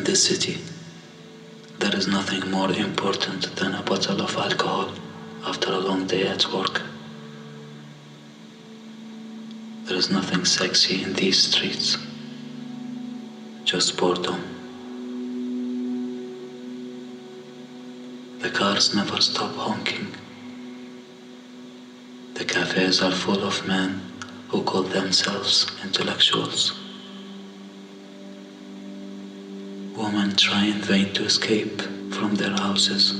this city, there is nothing more important than a bottle of alcohol after a long day at work. There is nothing sexy in these streets, just boredom. The cars never stop honking. The cafes are full of men who call themselves intellectuals. Women try in vain to escape from their houses.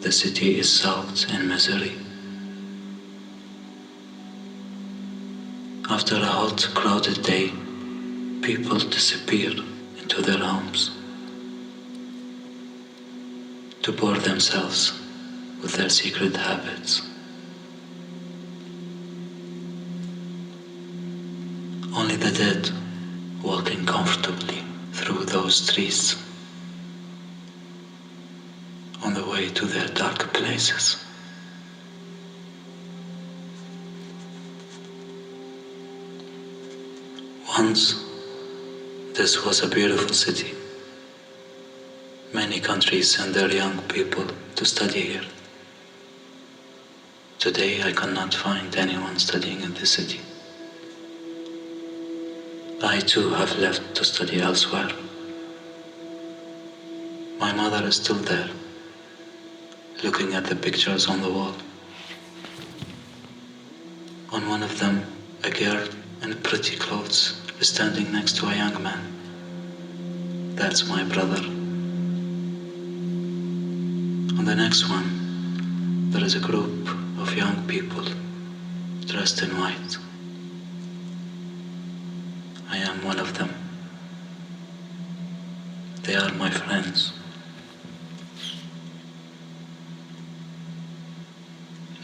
The city is soaked in misery. After a hot, crowded day, people disappear into their homes to bore themselves with their secret habits. Only the dead walking comfortably through those streets on the way to their dark places. Once, this was a beautiful city. Many countries send their young people to study here. Today I cannot find anyone studying in this city. I too have left to study elsewhere. My mother is still there, looking at the pictures on the wall. On one of them, a girl in pretty clothes is standing next to a young man. That's my brother. On the next one, there is a group of young people dressed in white. I am one of them. They are my friends.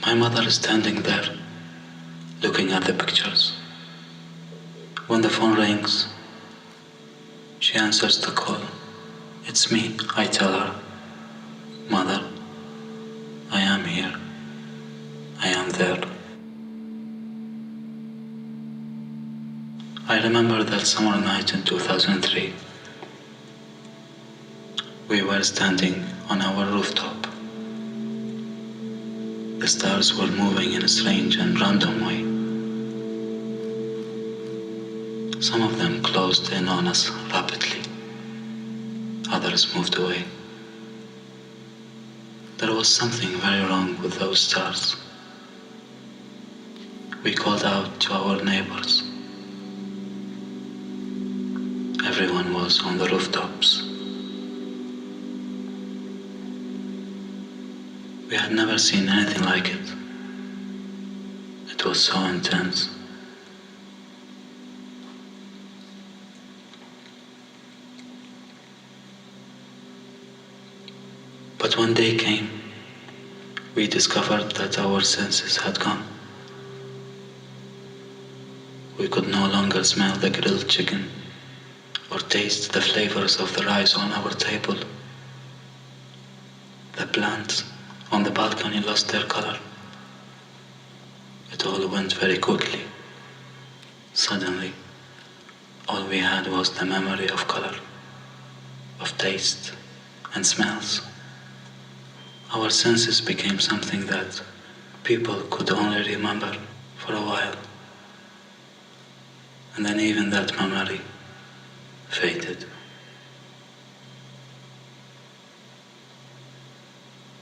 My mother is standing there, looking at the pictures. When the phone rings, she answers the call. It's me, I tell her. Mother, I am here. I am there. I remember that summer night in 2003. We were standing on our rooftop. The stars were moving in a strange and random way. Some of them closed in on us rapidly. Others moved away. There was something very wrong with those stars. We called out to our neighbors. Everyone was on the rooftops. We had never seen anything like it. It was so intense. But when day came, we discovered that our senses had gone. We could no longer smell the grilled chicken or taste the flavors of the rice on our table. The plants on the balcony lost their color. It all went very quickly. Suddenly, all we had was the memory of color, of taste and smells. Our senses became something that people could only remember for a while. And then even that memory faded.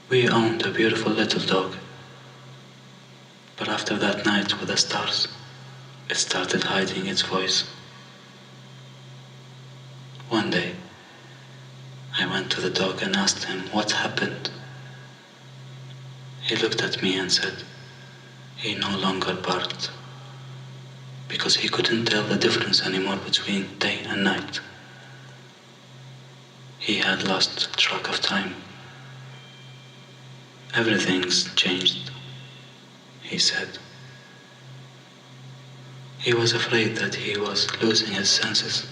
We owned a beautiful little dog. But after that night with the stars, it started hiding its voice. One day, I went to the dog and asked him what happened. He looked at me and said he no longer barked because he couldn't tell the difference anymore between day and night. He had lost track of time. Everything's changed, he said. He was afraid that he was losing his senses.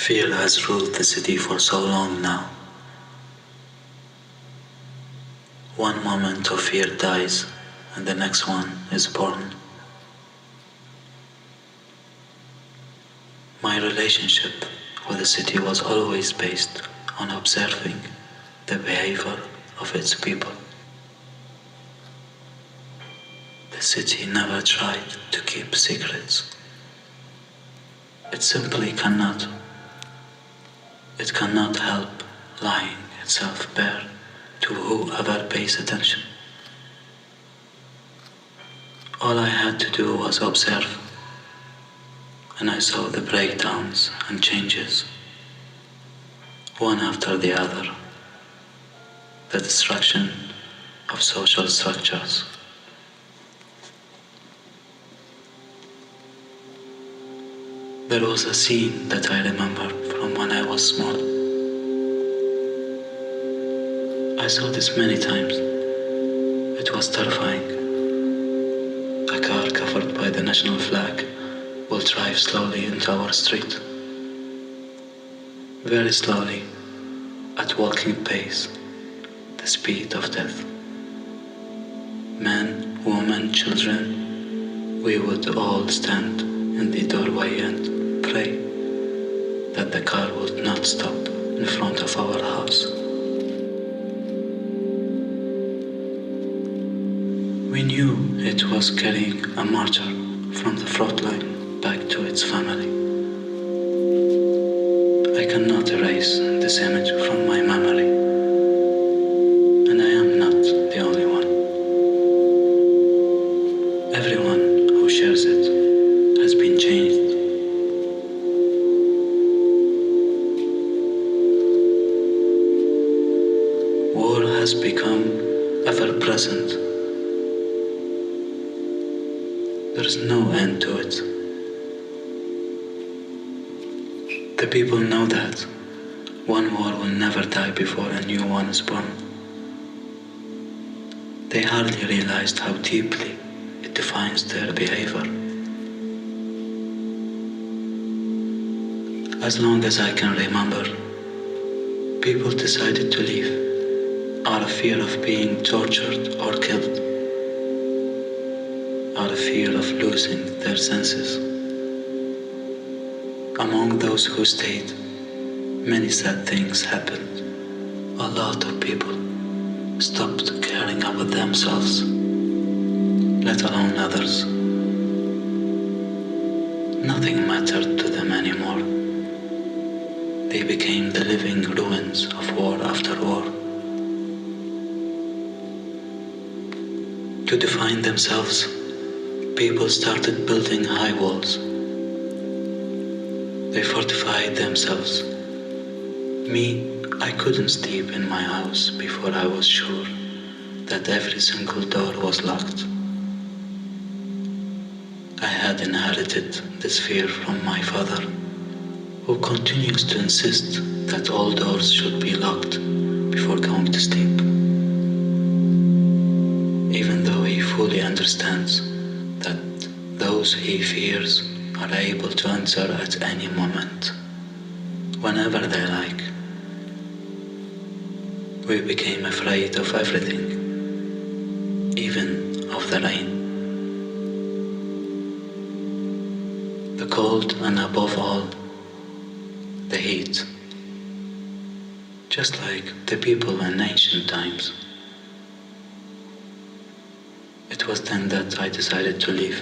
Fear has ruled the city for so long now. One moment of fear dies and the next one is born. My relationship with the city was always based on observing the behavior of its people. The city never tried to keep secrets. It simply cannot. It cannot help lying itself bare to whoever pays attention. All I had to do was observe, and I saw the breakdowns and changes, one after the other, the destruction of social structures. There was a scene that I remember from when I was small. I saw this many times. It was terrifying. A car covered by the national flag will drive slowly into our street. Very slowly, at walking pace, the speed of death. Men, women, children, we would all stand in the doorway and pray that the car would not stop in front of our house. We knew it was carrying a martyr from the front line back to its family. I cannot erase this image from my memory, and I am not the only one. Everyone who shares it has been changed. War has become ever present. There is no end to it. The people know that one war will never die before a new one is born. They hardly realized how deeply it defines their behavior. As long as I can remember, people decided to leave out of fear of being tortured or killed, out of fear of losing their senses. Among those who stayed, many sad things happened. A lot of people stopped caring about themselves, let alone others. Nothing mattered to them anymore. They became the living ruins of war after war. To define themselves, people started building high walls. They fortified themselves. Me, I couldn't sleep in my house before I was sure that every single door was locked. I had inherited this fear from my father, who continues to insist that all doors should be locked before going to sleep, even though he fully understands that those he fears are able to enter at any moment, whenever they like. We became afraid of everything, even of the rain, the cold, and above all, the heat. Just like the people in ancient times. It was then that I decided to leave.